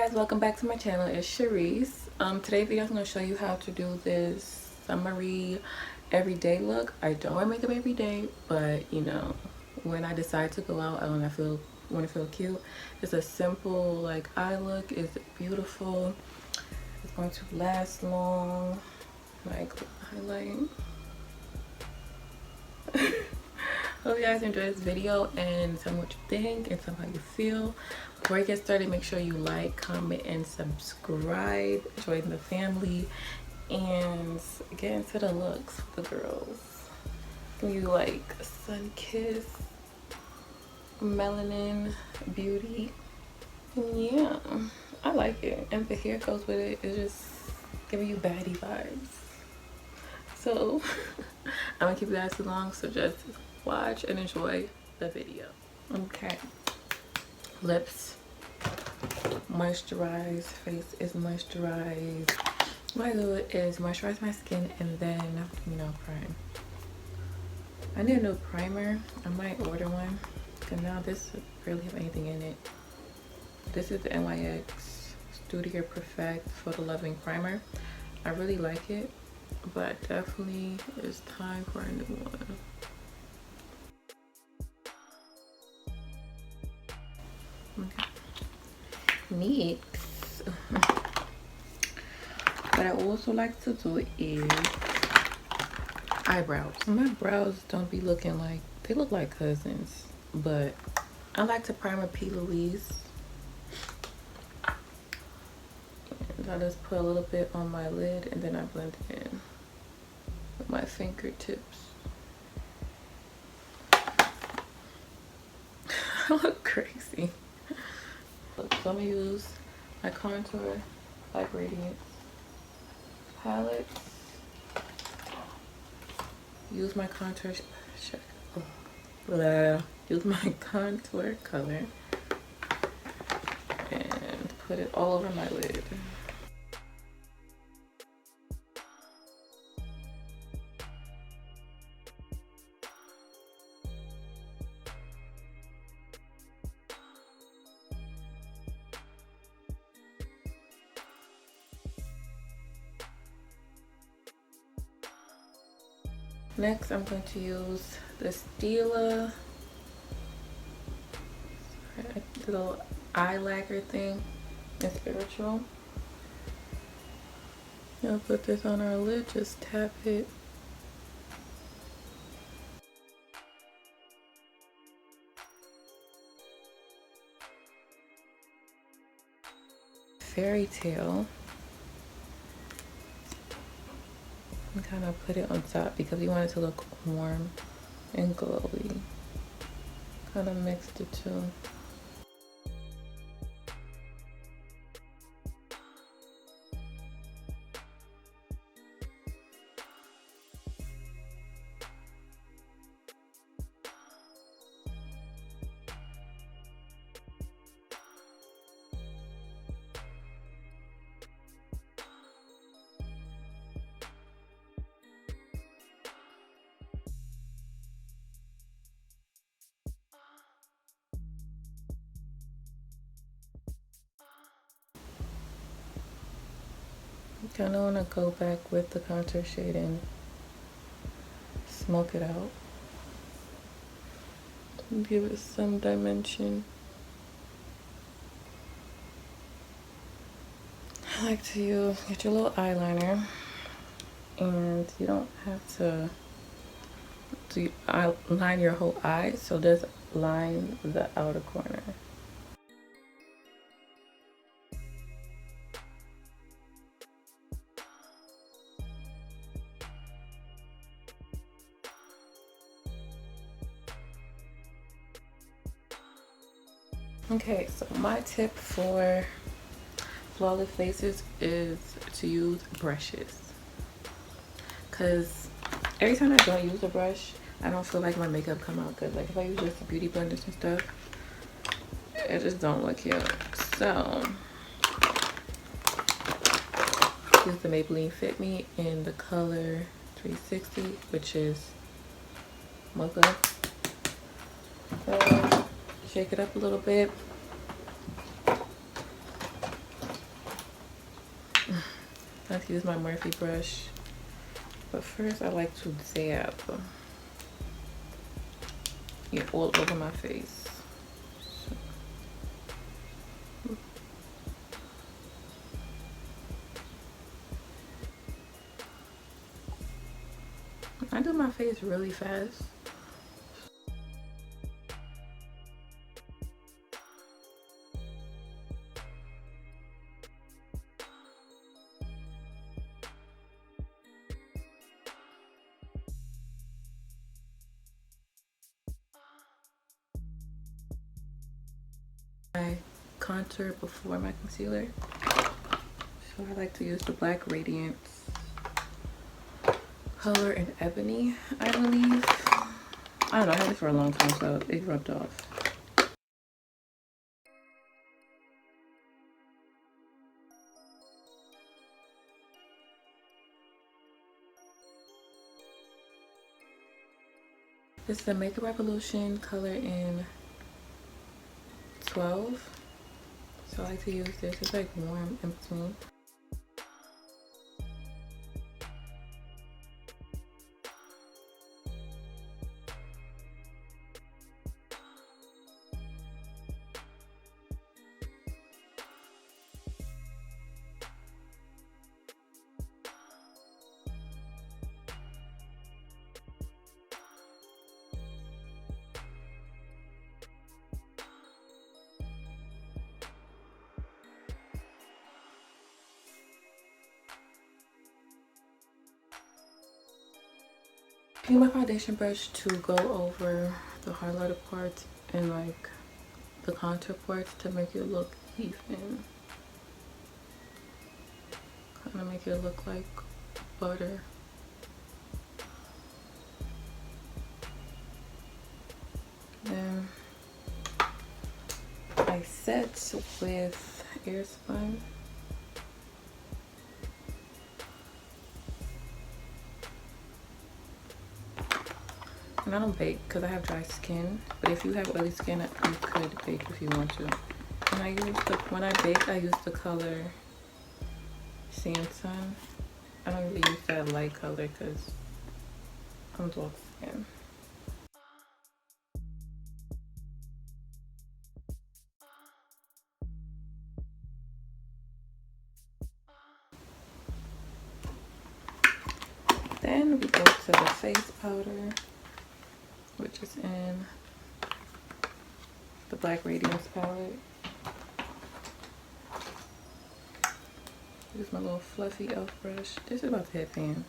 guys, welcome back to my channel. It's Sherice. Today's video is going to show you how to do this summery everyday look. I don't wear makeup every day, but you know, when I decide to go out and I want to feel cute, it's a simple like eye look. It's beautiful. It's going to last long. Like highlight. Hope you guys enjoyed this video and tell me what you think and tell me how you feel. Before you get started, make sure you like, comment, and subscribe. Join the family and get into the looks for the girls. Give you like sun kiss, melanin beauty. And yeah, I like it. And the hair goes with it. It's just giving you baddie vibes. So I'm gonna keep you guys too long, so just watch and enjoy the video. Okay, lips moisturized, face is moisturized. What I do is moisturize my skin and then, you know, prime. I need a new primer. I might order one because now this barely have anything in it. This is the NYX Studio Perfect Photo Loving Primer. I really like it, but definitely it's time for a new one. Okay. Next, what I also like to do is eyebrows. My brows don't be looking like, they look like cousins, but I like to primer P. Louise. And I just put a little bit on my lid and then I blend it in with my fingertips. I look crazy. So I'm gonna use my contour by Radiance palette. Use my contour use my contour color and put it all over my lid. Next, I'm going to use the Stila little eye lacquer thing in Spiritual. I'll put this on our lid, just tap it. Fairy Tale. And kind of put it on top because we want it to look warm and glowy. Kind of mix the two. Kind of want to go back with the contour shade and smoke it out. Give it some dimension. I like to get your little eyeliner, and you don't have to line your whole eye, so just line the outer corner. Okay, so my tip for flawless faces is to use brushes, because every time I don't use a brush, I don't feel like my makeup come out good. Like if I use just beauty blenders and stuff, it just don't look cute. So use the Maybelline Fit Me in the color 360, which is mocha. So shake it up a little bit. I like to use my Morphe brush. But first I like to dab it all over my face. I do my face really fast. I contour before my concealer. So I like to use the Black Radiance color in Ebony, I believe. I don't know, I had it for a long time, so it rubbed off. This is the Makeup Revolution color in 12. So I like to use this. It's like warm in between. Use my foundation brush to go over the highlighter parts and like the contour parts to make it look even. Kind of make it look like butter. Then I set with Airspun. And I don't bake because I have dry skin, but if you have oily skin, you could bake if you want to. And when I bake, I use the color Sand Sun. I don't really use that light color because I'm dark skin. Then we go to the face powder, which is in the Black Radiance palette. Use my little fluffy elf brush. This is about to hit pan.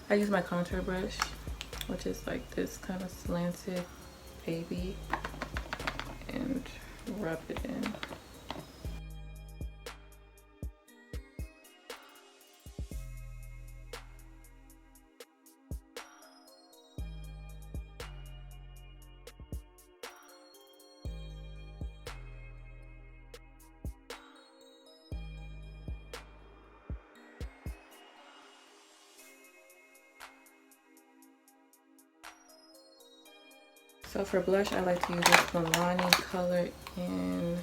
I use my contour brush, which is like this kind of slanted baby, and rub it in. So for blush, I like to use this Milani color in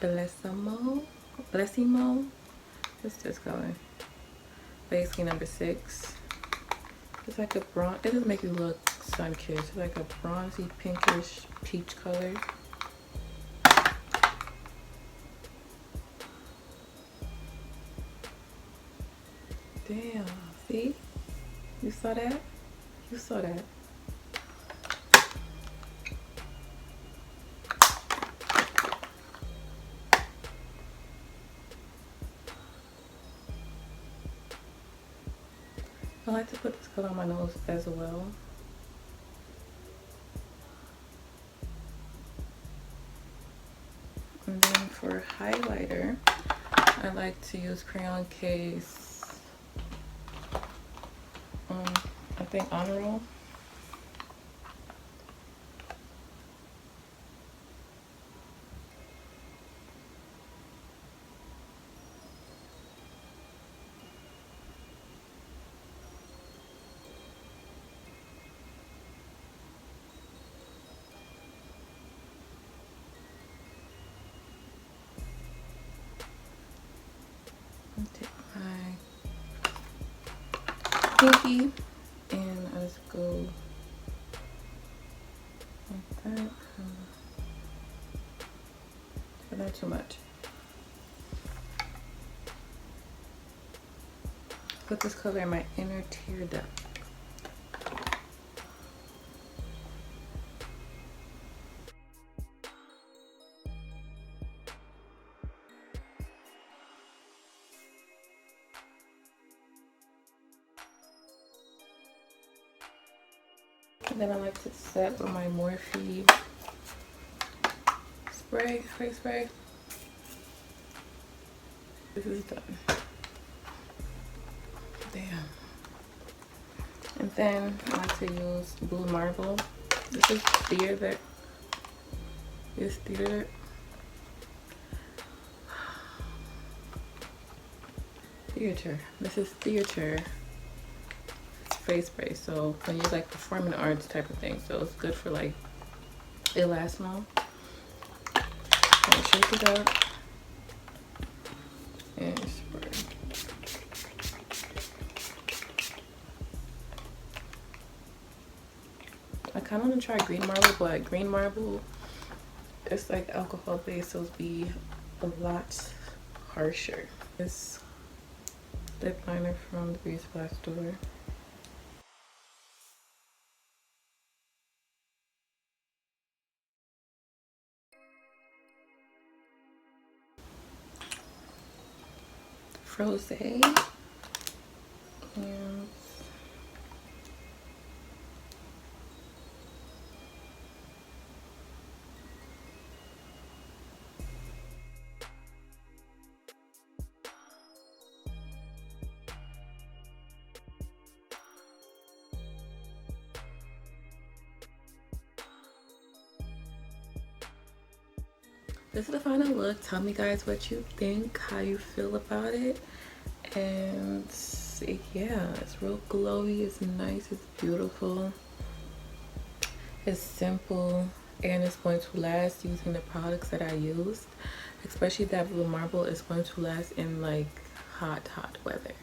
Bellissimo. What's this color? Basically number 6. It's like a bronze. It doesn't make you look sun-kissed. It's like a bronzy, pinkish, peach color. Damn. See? You saw that? You saw that. I like to put this color on my nose as well. And then for highlighter, I like to use Crayon Case. I think Honor Roll. Take my pinky and I just go like that, but not too much. Put this color in my inner tear duct. And then I like to set with my Morphe spray, face spray. This is done. Damn. And then I like to use blue marble. This is theater. This theater. This is theater face spray. So when you like performing arts type of thing, so it's good for like, it lasts long. So shake it up and spray. I kind of want to try green marble, but green marble, it's like alcohol based, so it'll be a lot harsher. This lip liner from the drugstore. Rose and this is the final look. Tell me guys what you think, how you feel about it. And yeah, it's real glowy, it's nice, it's beautiful, it's simple, and it's going to last using the products that I used. Especially that blue marble is going to last in like hot weather.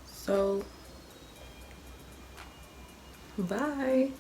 So bye.